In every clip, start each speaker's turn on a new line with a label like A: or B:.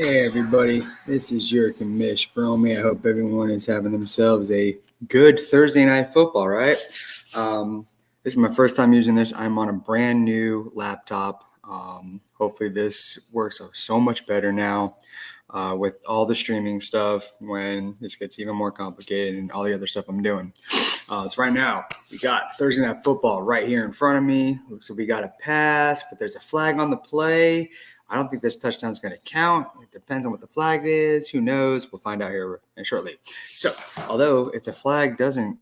A: Hey everybody, this is your Commish Bromy. I hope everyone is having themselves a good Thursday night football, right? This is my first time using this. I'm on a brand new laptop. Hopefully this works so much better now with all the streaming stuff when this gets even more complicated and all the other stuff I'm doing. So right now we got Thursday night football right here in front of me. Looks like we got a pass, but there's a flag on the play. I don't think this touchdown is going to count. It depends on what the flag is. Who knows? We'll find out here shortly. So, although if the flag doesn't,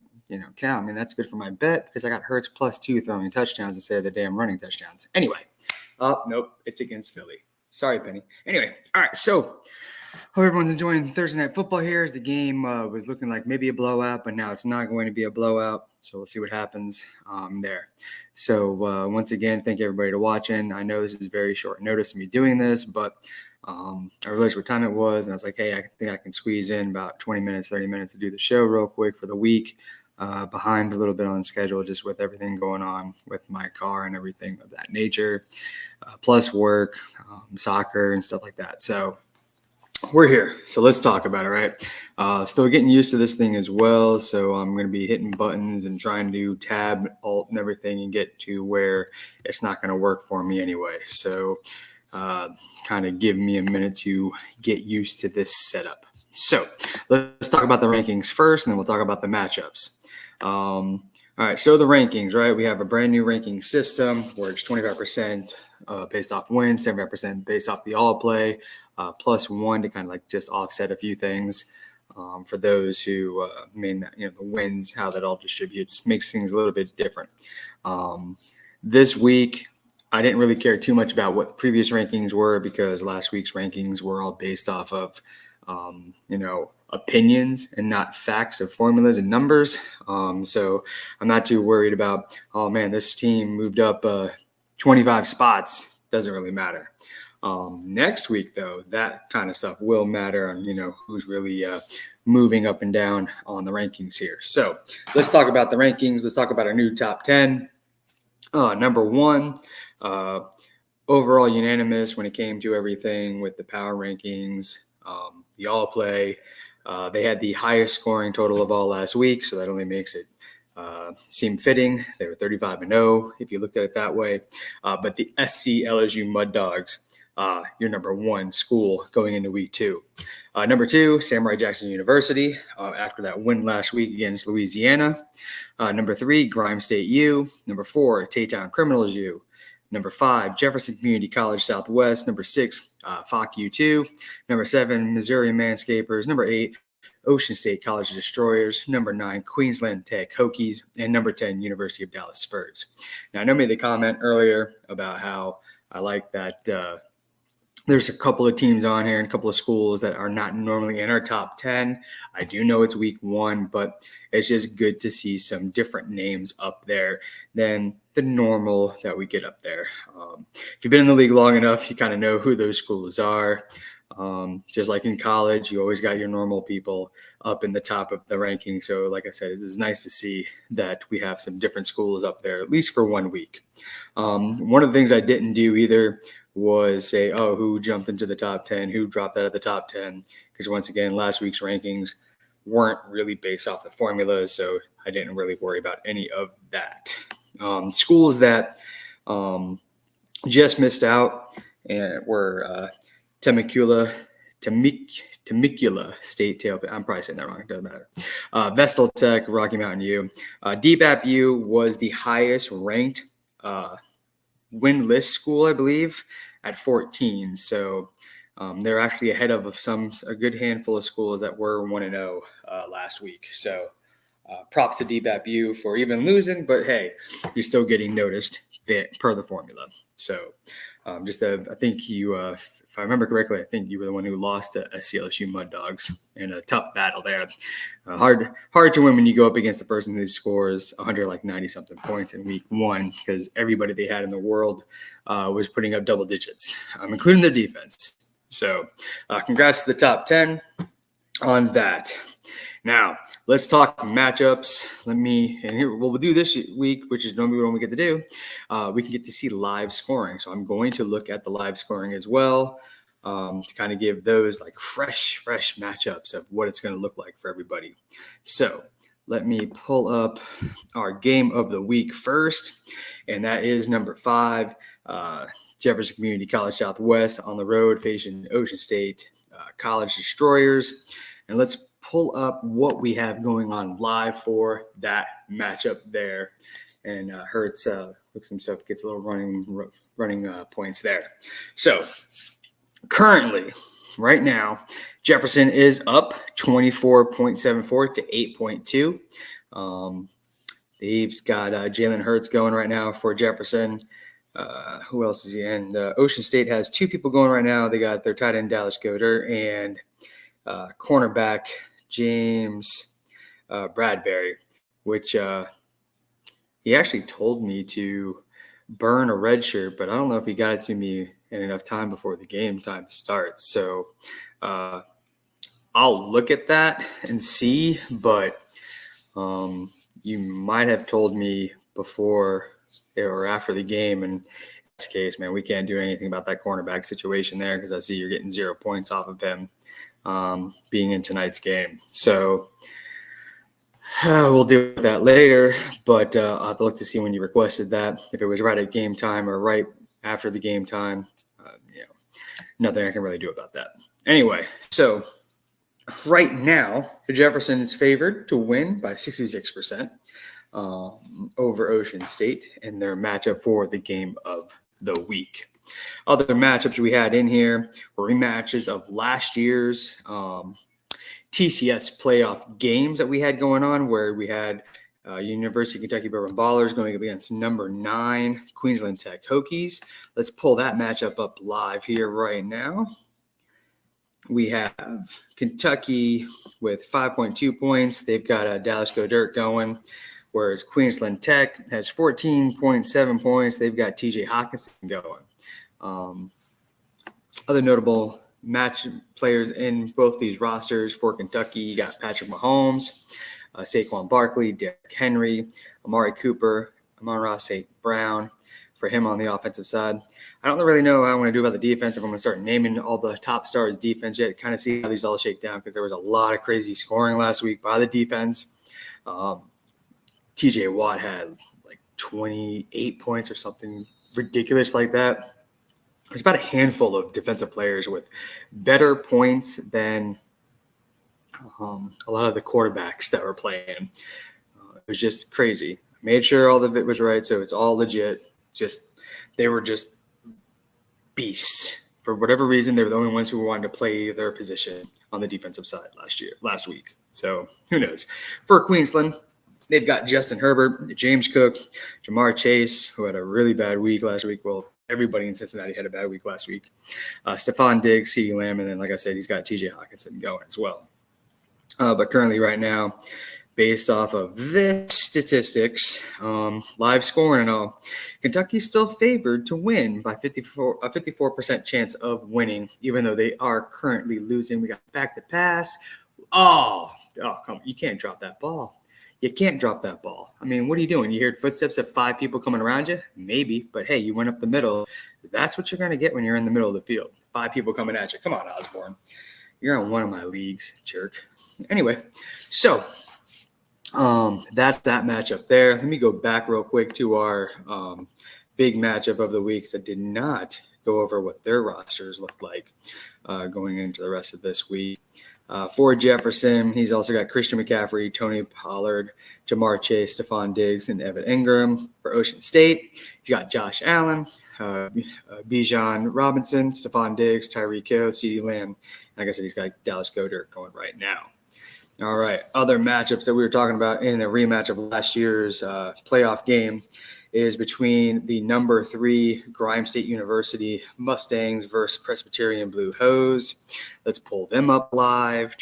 A: count, I mean, that's good for my bet because I got Hurts +2 throwing touchdowns instead of the damn running touchdowns. Anyway, nope, it's against Philly. Sorry, Penny. Anyway, all right, so hope everyone's enjoying Thursday night football here as the game was looking like maybe a blowout, but now it's not going to be a blowout. So we'll see what happens there. So once again, thank you everybody for watching. I know this is very short notice of me doing this, but I realized what time it was, and I was like, hey, I think I can squeeze in about 20 minutes, 30 minutes to do the show real quick for the week. Behind a little bit on schedule just with everything going on with my car and everything of that nature, plus work, soccer and stuff like that. So we're here. So let's talk about it, right? Still getting used to this thing as well. So I'm going to be hitting buttons and trying to tab, alt, and everything and get to where it's not going to work for me anyway. So kind of give me a minute to get used to this setup. So let's talk about the rankings first, and then we'll talk about the matchups. All right, so the rankings, right? We have a brand new ranking system where it's 25% based off wins, 75% based off the all play, +1 to kind of like just offset a few things for those who the wins, how that all distributes, makes things a little bit different. This week, I didn't really care too much about what the previous rankings were because last week's rankings were all based off of, opinions and not facts of formulas and numbers. So I'm not too worried about, oh man, this team moved up 25 spots. Doesn't really matter. Next week, though, that kind of stuff will matter on, who's really moving up and down on the rankings here. So let's talk about the rankings. Let's talk about our new top 10. Number 1, overall unanimous when it came to everything with the power rankings, the all play. They had the highest scoring total of all last week, so that only makes it seem fitting. They were 35-0 if you looked at it that way. But the SC LSU Mud Dogs, your number 1 school going into week 2. Number 2, Samurai Jackson University, after that win last week against Louisiana. Number 3, Grime State U. Number 4, Taytown Criminals U. Number 5, Jefferson Community College Southwest. Number 6, FOC U2. Number 7, Missouri Manscapers. Number 8, Ocean State College Destroyers. Number 9, Queensland Tech Hokies. And number 10, University of Dallas Spurs. Now, I know I made the comment earlier about how I like that there's a couple of teams on here and a couple of schools that are not normally in our top 10. I do know it's week 1, but it's just good to see some different names up there than the normal that we get up there. If you've been in the league long enough, you kind of know who those schools are. Just like in college, you always got your normal people up in the top of the ranking. So like I said, it's nice to see that we have some different schools up there, at least for 1 week. One of the things I didn't do either was say, oh, who jumped into the top 10, who dropped out of the top 10, because once again, last week's rankings weren't really based off the formula, so I didn't really worry about any of that. Schools that just missed out and were Temecula State Tail. I'm probably saying that wrong. It doesn't matter. Vestal Tech, Rocky Mountain U. DBAP U was the highest ranked win list school, I believe, at 14. So they're actually ahead of a good handful of schools that were 1-0 last week. So props to DBAP U for even losing, but hey, you're still getting noticed per the formula. So I think you, if I remember correctly, I think you were the one who lost to SCLSU Mud Dogs in a tough battle there. Hard to win when you go up against a person who scores 190-something points in week 1 because everybody they had in the world was putting up double digits, including their defense. So congrats to the top 10 on that. Now, let's talk matchups. We'll do this week, which is normally what we get to do. We can get to see live scoring. So I'm going to look at the live scoring as well. to kind of give those like fresh matchups of what it's going to look like for everybody. So let me pull up our game of the week first, and that is number 5, Jefferson Community College Southwest on the road facing Ocean State College Destroyers. And let's pull up what we have going on live for that matchup there. And Hertz looks himself, gets a little running points there. So currently, right now, Jefferson is up 24.74 to 8.2. They've got Jalen Hurts going right now for Jefferson. Who else is he in? Ocean State has 2 people going right now. They got their tight end Dallas Goedert and cornerback James Bradbury, which he actually told me to burn a red shirt, but I don't know if he got it to me in enough time before the game time starts. So I'll look at that and see, but you might have told me before or after the game. And in this case, man, we can't do anything about that cornerback situation there because I see you're getting 0 points off of him being in tonight's game. So we'll deal with that later, but I'll have to look to see when you requested that. If it was right at game time or right after the game time, nothing I can really do about that. Anyway, so right now, Jefferson is favored to win by 66% over Ocean State in their matchup for the game of the week. Other matchups we had in here were rematches of last year's TCS playoff games that we had going on, where we had University of Kentucky Bourbon Ballers going up against number 9 Queensland Tech Hokies. Let's pull that matchup up live here right now. We have Kentucky with 5.2 points. They've got Dallas Goedert going, whereas Queensland Tech has 14.7 points. They've got TJ Hawkinson going. Other notable match players in both these rosters for Kentucky, you got Patrick Mahomes, Saquon Barkley, Derrick Henry, Amari Cooper, Amon-Ra St. Brown for him on the offensive side. I don't really know how I'm going to do about the defense, if I'm going to start naming all the top stars defense yet, kind of see how these all shake down, because there was a lot of crazy scoring last week by the defense. TJ Watt had like 28 points or something ridiculous like that. There's about a handful of defensive players with better points than a lot of the quarterbacks that were playing. It was just crazy. Made sure all of it was right, so it's all legit. They were just beasts. For whatever reason, they were the only ones who wanted to play their position on the defensive side last week. So who knows? For Queensland, they've got Justin Herbert, James Cook, Jamar Chase, who had a really bad week last week. Well, everybody in Cincinnati had a bad week last week. Stephon Diggs, CeeDee Lamb, and then, like I said, he's got TJ Hawkinson going as well. But currently right now, based off of this statistics, live scoring and all, Kentucky's still favored to win by 54% chance of winning, even though they are currently losing. We got back to pass. Oh, come on. You can't drop that ball. You can't drop that ball. I mean, what are you doing? You heard footsteps of 5 people coming around you? Maybe, but hey, you went up the middle. That's what you're going to get when you're in the middle of the field. 5 people coming at you. Come on, Osborne. You're on one of my leagues, jerk. Anyway, so that's that matchup there. Let me go back real quick to our big matchup of the week, because I did not go over what their rosters looked like going into the rest of this week. For Jefferson, he's also got Christian McCaffrey, Tony Pollard, Jamar Chase, Stephon Diggs, and Evan Ingram. For Ocean State, he's got Josh Allen, Bijan Robinson, Stephon Diggs, Tyreek Hill, CeeDee Lamb. Like I said, he's got Dallas Goedert going right now. All right, other matchups that we were talking about in the rematch of last year's playoff game is between the number 3 Grimes State University Mustangs versus Presbyterian Blue Hose. Let's pull them up live.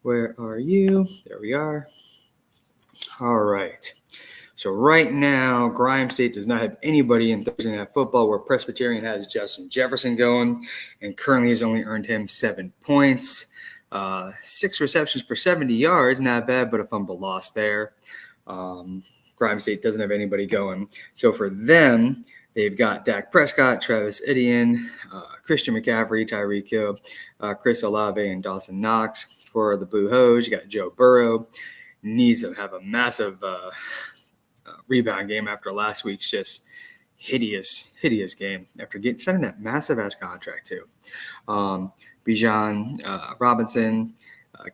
A: Where are you? There we are. All right. So right now, Grimes State does not have anybody in Thursday Night Football, where Presbyterian has Justin Jefferson going, and currently has only earned him 7 points. 6 receptions for 70 yards, not bad, but a fumble loss there. Grimes State doesn't have anybody going. So for them, They've got Dak Prescott, Travis Etienne, Christian McCaffrey, Tyreek Hill, Chris Olave, and Dawson Knox. For the Blue Hose, you got Joe Burrow. Needs to have a massive rebound game after last week's just hideous game after signing that massive-ass contract too. Bijan Robinson,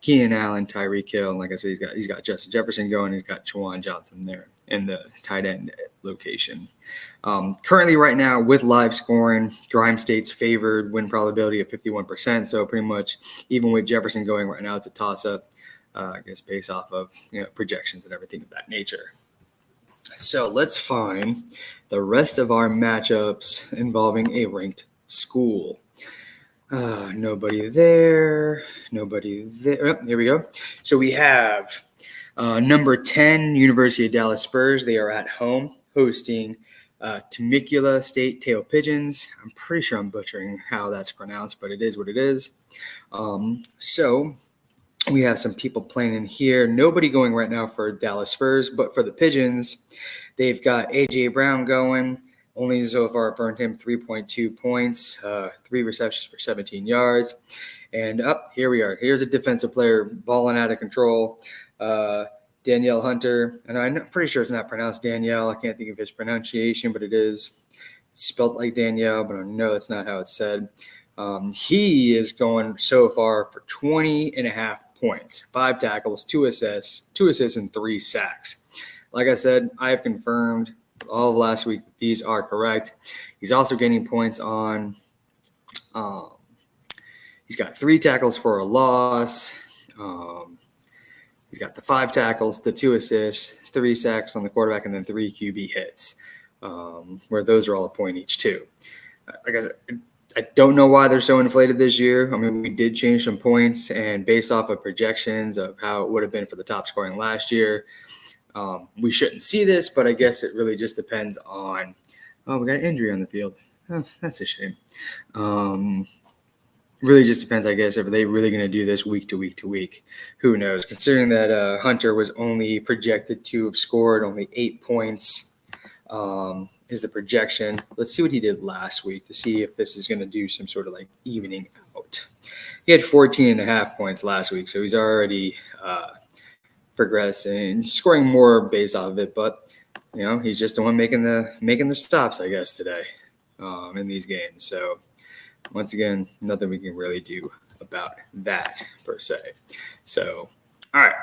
A: Keenan Allen, Tyreek Hill, and like I said, he's got Justin Jefferson going. He's got Juwan Johnson there in the tight end location. Currently, right now, with live scoring, Grimes State's favored, win probability of 51%. So pretty much, even with Jefferson going right now, it's a toss-up. I guess based off of projections and everything of that nature. So let's find the rest of our matchups involving a ranked school. Nobody there. Oh, here we go. So we have number 10, University of Dallas Spurs. They are at home hosting Temecula State Tail Pigeons. I'm pretty sure I'm butchering how that's pronounced, but it is what it is. So we have some people playing in here. Nobody going right now for Dallas Spurs, but for the Pigeons, they've got A.J. Brown going. Only so far earned him 3.2 points, 3 receptions for 17 yards. And here we are. Here's a defensive player balling out of control. Danielle Hunter. And I'm pretty sure it's not pronounced Danielle. I can't think of his pronunciation, but it is spelled like Danielle, but I know that's not how it's said. He is going so far for 20.5 points, 5 tackles, 2 assists, and 3 sacks. Like I said, I have confirmed all of last week that these are correct. He's also gaining points on he's got 3 tackles for a loss. He's got the 5 tackles, the 2 assists, 3 sacks on the quarterback, and then 3 QB hits, where those are all a point each too. Like I said, I don't know why they're so inflated this year. I mean, we did change some points, and based off of projections of how it would have been for the top scoring last year, we shouldn't see this, but I guess it really just depends on we got an injury on the field. Oh, that's a shame. Really just depends, I guess, if they really going to do this week to week. Who knows? Considering that Hunter was only projected to have scored only 8 points is the projection. Let's see what he did last week to see if this is going to do some sort of like evening out. He had 14.5 points last week, so he's already progressing, scoring more based off of it. But he's just the one making the stops, I guess, today in these games. So once again, nothing we can really do about that per se. So all right.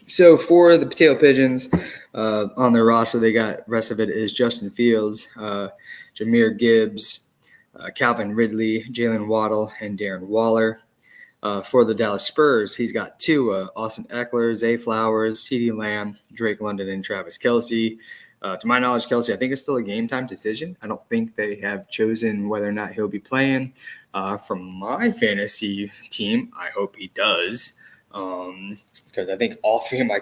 A: So for the Potato Pigeons, on their roster, they got rest of it is Justin Fields, Jahmyr Gibbs, Calvin Ridley, Jalen Waddle, and Darren Waller. For the Dallas Spurs, he's got 2, Austin Eckler, Zay Flowers, CeeDee Lamb, Drake London, and Travis Kelce. To my knowledge, Kelce, I think it's still a game-time decision. I don't think they have chosen whether or not he'll be playing. From my fantasy team, I hope he does. Because I think all three of my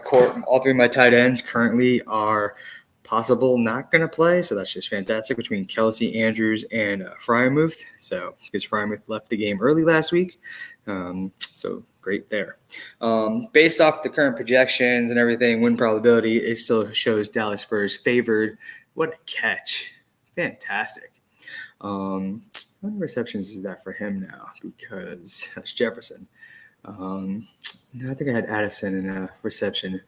A: tight ends currently are possible not going to play. So that's just fantastic between Kelce, Andrews, and Freiermuth. So because Freiermuth left the game early last week. So great there. Based off the current projections and everything, win probability, it still shows Dallas Spurs favored. What a catch. Fantastic. How many receptions is that for him now? Because that's Jefferson. No, I think I had Addison in a reception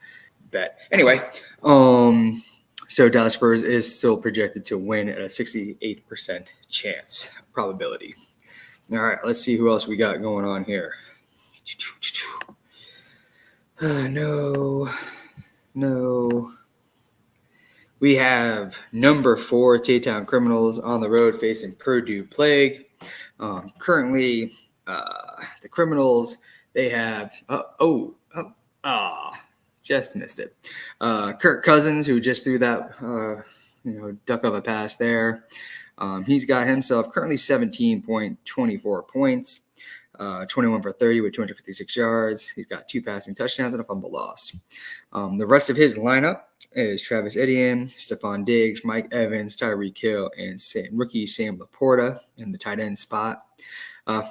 A: bet. Anyway, so Dallas Spurs is still projected to win at a 68% chance probability. All right, let's see who else we got going on here. No. We have number 4 T-Town Criminals on the road facing Purdue Plague. Currently, the Criminals, they have just missed it. Kirk Cousins, who just threw that duck of a pass there. He's got himself currently 17.24 points, 21 for 30 with 256 yards. He's got 2 passing touchdowns and a fumble loss. The rest of his lineup is Travis Etienne, Stephon Diggs, Mike Evans, Tyreek Hill, and rookie Sam Laporta in the tight end spot.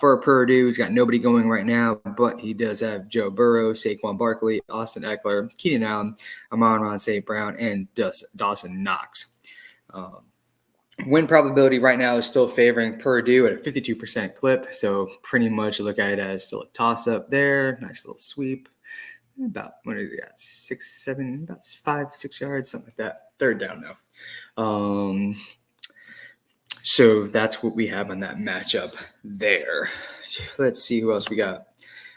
A: For Purdue, he's got nobody going right now, but he does have Joe Burrow, Saquon Barkley, Austin Eckler, Keenan Allen, Amon-Ra St. Brown, and Dawson Knox. Win probability right now is still favoring Purdue at a 52% clip. So pretty much look at it as still a toss up there. Nice little sweep. About, what is it? Got 6, 7, about 5, 6 yards, something like that. Third down now. So that's what we have on that matchup there. Let's see who else we got.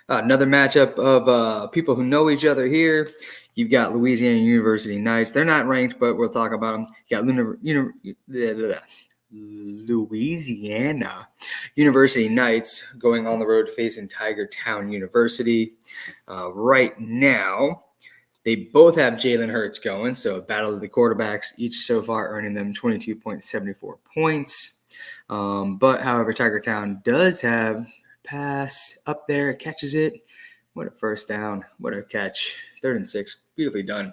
A: Another matchup of people who know each other here. You've got Louisiana University Knights. They're not ranked, but we'll talk about them. You got Louisiana University Knights going on the road facing Tiger Town University. Right now, they both have Jalen Hurts going, so a battle of the quarterbacks, each so far earning them 22.74 points. But, however, Tiger Town does have pass up there, catches it. What a first down. What a catch. 3rd and 6. Beautifully done.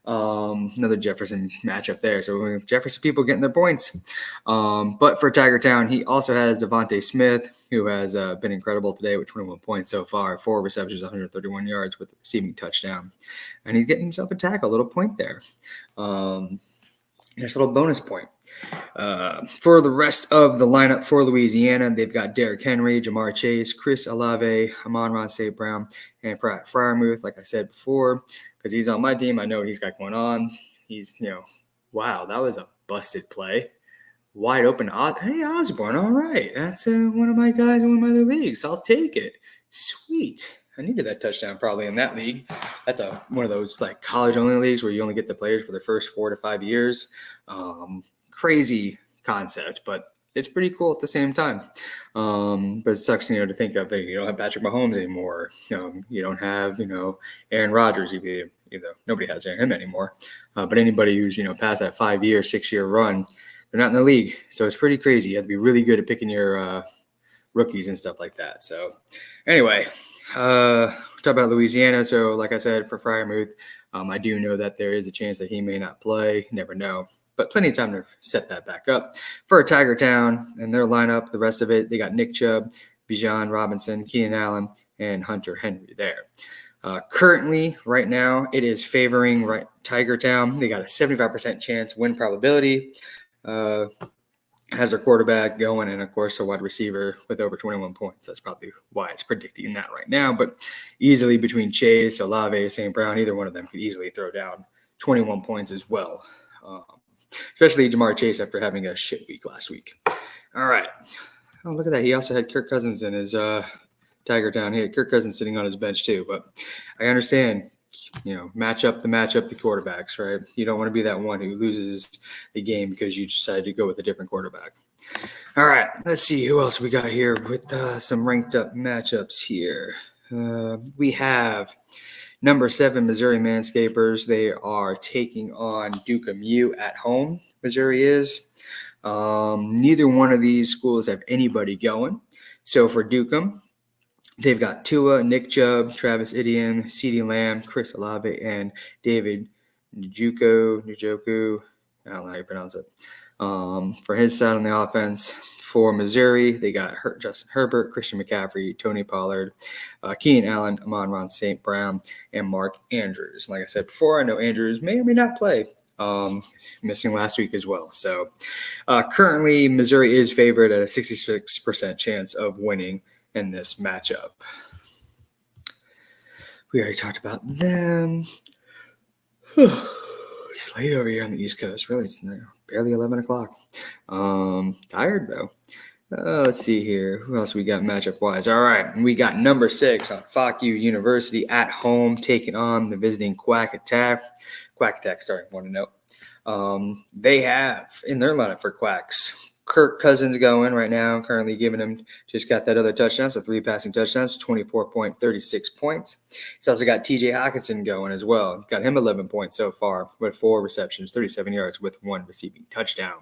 A: Another Jefferson matchup there. So Jefferson people getting their points. But for Tiger Town, he also has Devontae Smith, who has been incredible today with 21 points so far, 4 receptions, 131 yards with a receiving touchdown. And he's getting himself a tackle, a little point there. Nice little bonus point. For the rest of the lineup for Louisiana, they've got Derrick Henry, Jamar Chase, Chris Olave, Amon-Ra St. Brown, and Pratt Fryermuth, like I said before, because he's on my team. I know what he's got going on. He's, wow, that was a busted play. Wide open. Hey, Osborne, all right. That's one of my guys in one of my other leagues. I'll take it. Sweet. I needed that touchdown probably in that league. That's one of those like college-only leagues where you only get the players for the first 4 to 5 years. Crazy concept, but it's pretty cool at the same time. But it sucks, to think of you don't have Patrick Mahomes anymore. You don't have, Aaron Rodgers, even though nobody has him anymore. But anybody who's, past that 5-year, 6-year run, they're not in the league. So it's pretty crazy. You have to be really good at picking your rookies and stuff like that. So anyway, talk about Louisiana. So like I said, for Fryermuth, I do know that there is a chance that he may not play. Never know. But plenty of time to set that back up. For Tiger Town and their lineup, the rest of it, they got Nick Chubb, Bijan Robinson, Keenan Allen, and Hunter Henry there. Currently, right now, it is favoring Tiger Town. They got a 75% chance win probability. Has their quarterback going, and of course a wide receiver with over 21 points. That's probably why it's predicting that right now. But easily between Chase, Olave, St. Brown, either one of them could easily throw down 21 points as well. Especially Jamar Chase after having a shit week last week. All right. Oh, look at that. He also had Kirk Cousins in his Tiger Town here. Kirk Cousins sitting on his bench too. But I understand, match up the quarterbacks, right? You don't want to be that one who loses the game because you decided to go with a different quarterback. All right. Let's see who else we got here with some ranked up matchups here. We have number 7, Missouri Manscapers. They are taking on Duke MU at home. Missouri is. Neither one of these schools have anybody going. So for Duke, they've got Tua, Nick Chubb, Travis Etienne, CeeDee Lamb, Chris Olave, and David Njoku. I don't know how you pronounce it. For his side on the offense, for Missouri, they got Justin Herbert, Christian McCaffrey, Tony Pollard, Keenan Allen, Amon-Ra St. Brown, and Mark Andrews. Like I said before, I know Andrews may or may not play. Missing last week as well. So currently, Missouri is favored at a 66% chance of winning in this matchup. We already talked about them. It's late over here on the East Coast. Really, it's barely 11 o'clock. Tired, though. Let's see here. Who else we got matchup-wise? All right. We got number 6 on FOCU University at home taking on the visiting Quack Attack. Quack Attack starting 1-0. They have in their lineup for Quacks Kirk Cousins going right now, currently giving him, just got that other touchdown, so 3 passing touchdowns, 24.36 points. He's also got TJ Hockenson going as well. He's got him 11 points so far with 4 receptions, 37 yards with 1 receiving touchdown.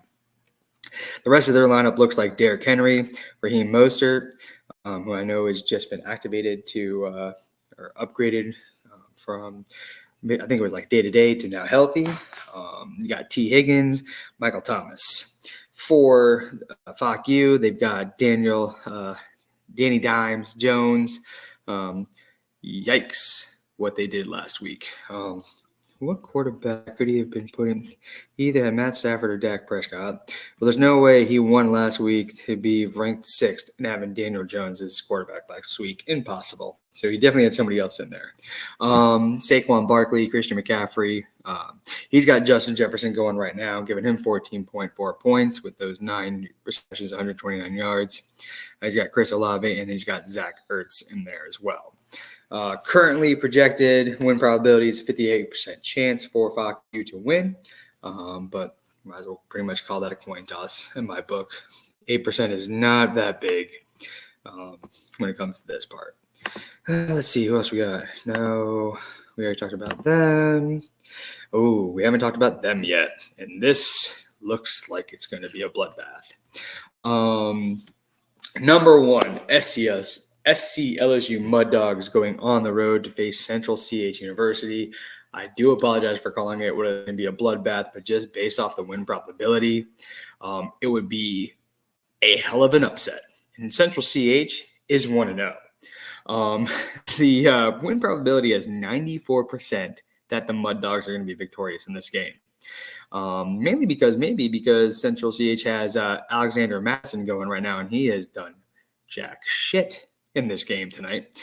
A: The rest of their lineup looks like Derrick Henry, Raheem Mostert, who I know has just been activated to or upgraded from, I think it was like day-to-day to now healthy. You got T. Higgins, Michael Thomas. For FOCU, they've got Danny Dimes, Jones. Yikes, what they did last week. what quarterback could he have been putting? He either had Matt Stafford or Dak Prescott. Well, there's no way he won last week to be ranked 6th and having Daniel Jones as quarterback last week. Impossible. So he definitely had somebody else in there. Saquon Barkley, Christian McCaffrey. He's got Justin Jefferson going right now, giving him 14.4 points with those 9 receptions, 129 yards. He's got Chris Olave, and he's got Zach Ertz in there as well. Currently projected win probability is 58% chance for Fox U to win, but might as well pretty much call that a coin toss in my book. 8% is not that big when it comes to this part. Let's see, who else we got? No, we already talked about them. Oh, we haven't talked about them yet, and this looks like it's going to be a bloodbath. Number 1, SC LSU Mud Dogs going on the road to face Central CH University. I do apologize for calling it what is going to be a bloodbath, but just based off the win probability, it would be a hell of an upset. And Central CH is 1-0. The win probability is 94% that the Mud Dogs are going to be victorious in this game. Mainly because Central CH has Alexander Madison going right now, and he has done jack shit in this game tonight.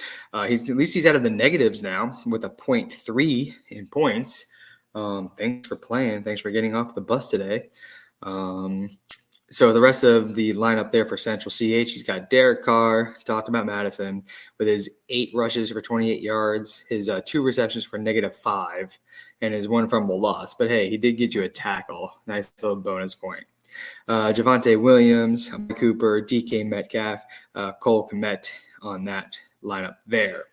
A: He's out of the negatives now with a 0.3 in points. Thanks for playing. Thanks for getting off the bus today. So the rest of the lineup there for Central CH, he's got Derek Carr, talked about Madison, with his 8 rushes for 28 yards, his 2 receptions for -5, and his 1 fumble loss. But hey, he did get you a tackle. Nice little bonus point. Javonte Williams, Mike Cooper, DK Metcalf, Cole Kmet on that lineup there.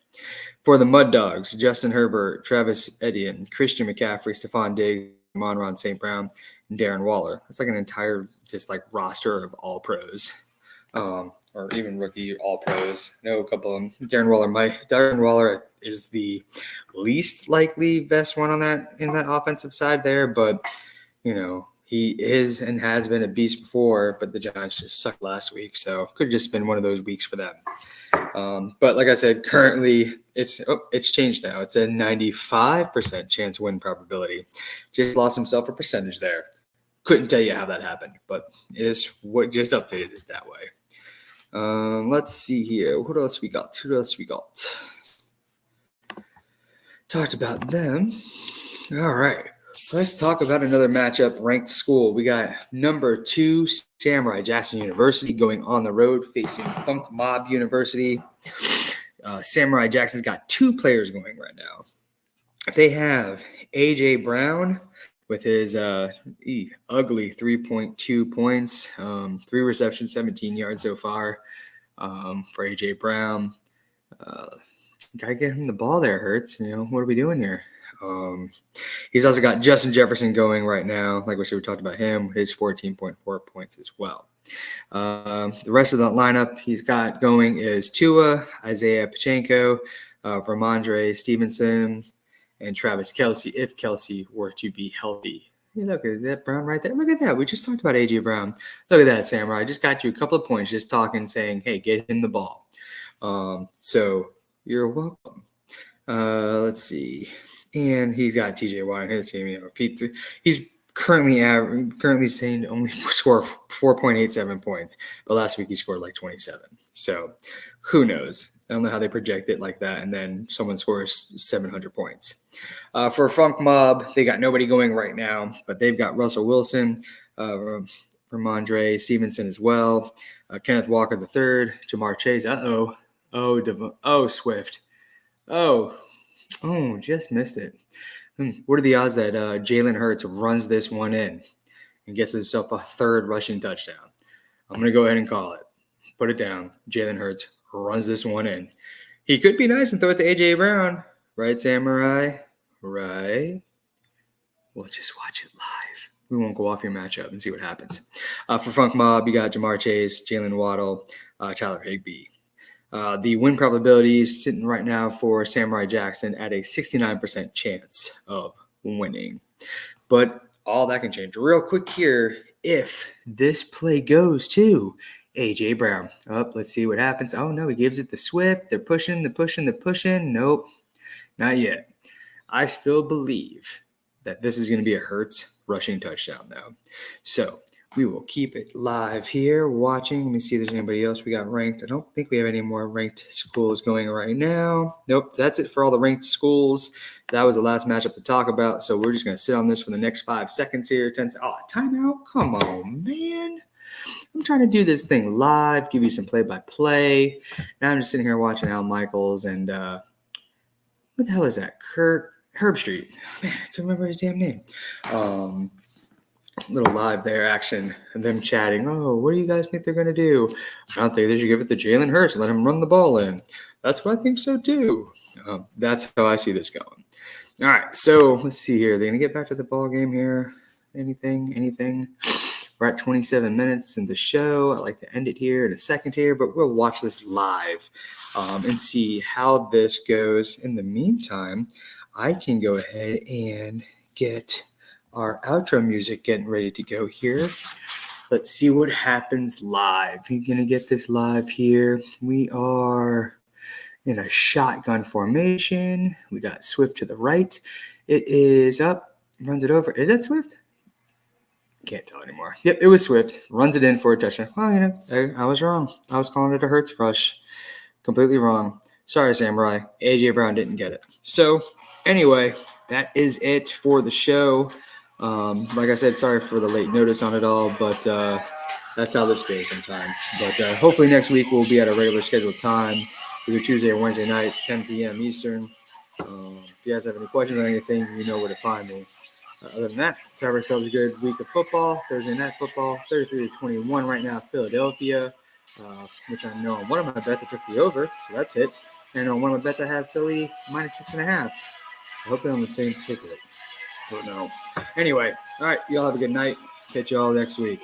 A: For the Mud Dogs, Justin Herbert, Travis Etienne, Christian McCaffrey, Stephon Diggs, Monron St. Brown, and Darren Waller. That's like an entire just like roster of all pros, or even rookie all pros. No, a couple of them. Darren Waller is the least likely best one on that in that offensive side there, but he is and has been a beast before, but the Giants just sucked last week, so could have just been one of those weeks for them. But like I said, currently it's changed now. It's a 95% chance win probability. Just lost himself a percentage there. Couldn't tell you how that happened, but it's what just updated it that way. Let's see here. What else we got? Talked about them. All right. Let's talk about another matchup, ranked school. We got number 2, Samurai Jackson University going on the road facing Funk Mob University. Samurai Jackson's got 2 players going right now. They have A.J. Brown with his ugly 3.2 points, 3 receptions, 17 yards so far for A.J. Brown. Got to get him the ball there, Hurts. What are we doing here? He's also got Justin Jefferson going right now. Like we said, we talked about him, his 14.4 points as well. The rest of the lineup he's got going is Tua, Isaiah Pacheco, Ramondre Stevenson, and Travis Kelce, if Kelce were to be healthy. Hey, look at that Brown right there. Look at that. We just talked about A.J. Brown. Look at that, Samurai. I just got you a couple of points just talking, saying, hey, get him the ball. So you're welcome. Let's see. And he's got T.J. Watt on his team. He's currently saying to only score 4.87 points, but last week he scored like 27. So who knows? I don't know how they project it like that, and then someone scores 700 points. For Funk Mob, they got nobody going right now, but they've got Russell Wilson, Ramondre Stevenson as well, Kenneth Walker III, Jamar Chase. Swift. Just missed it. What are the odds that Jalen Hurts runs this one in and gets himself a 3rd rushing touchdown? I'm going to go ahead and call it. Put it down. Jalen Hurts runs this one in. He could be nice and throw it to A.J. Brown. Right, Samurai? Right? We'll just watch it live. We won't go off your matchup and see what happens. For Funk Mob, you got Jamar Chase, Jalen Waddle, Tyler Higbee. The win probability is sitting right now for Samurai Jackson at a 69% chance of winning. But all that can change real quick here if this play goes to A.J. Brown. Let's see what happens. Oh, no, he gives it the Swift. They're pushing. Nope, not yet. I still believe that this is going to be a Hurts rushing touchdown, though. So we will keep it live here watching. Let me see if there's anybody else we got ranked. I don't think we have any more ranked schools going right now. Nope, that's it for all the ranked schools. That was the last matchup to talk about. So we're just going to sit on this for the next 5 seconds here. 10 seconds. Oh, timeout? Come on, man. I'm trying to do this thing live, give you some play-by-play. Now I'm just sitting here watching Al Michaels and what the hell is that? Herb Street. Man, I can't remember his damn name. Little live there action and them chatting. Oh, what do you guys think they're going to do? I don't think they should give it to Jalen Hurts and let him run the ball in. That's what I think so too. That's how I see this going. All right, so let's see here. They're going to get back to the ball game here. Anything? We're at 27 minutes in the show. I like to end it here in a second here, but we'll watch this live and see how this goes. In the meantime, I can go ahead and get our outro music getting ready to go here. Let's see what happens live. You're going to get this live here. We are in a shotgun formation. We got Swift to the right. It is up, runs it over. Is that Swift? Can't tell anymore. Yep, it was Swift. Runs it in for a touchdown. Well, I was wrong. I was calling it a Hurts rush. Completely wrong. Sorry, Samurai. A.J. Brown didn't get it. So, anyway, that is it for the show. Like I said, sorry for the late notice on it all, but that's how this goes sometimes. But hopefully next week we'll be at a regular scheduled time, either Tuesday or Wednesday night, 10 p.m. Eastern. If you guys have any questions on anything, you know where to find me. Other than that, let's have ourselves a good week of football. Thursday night football, 33-21 right now, Philadelphia, which I know on one of my bets I took the over, so that's it. And on one of my bets I have Philly minus 6.5. I hope they're on the same ticket. Don't know. Anyway, all right, y'all have a good night. Catch y'all next week.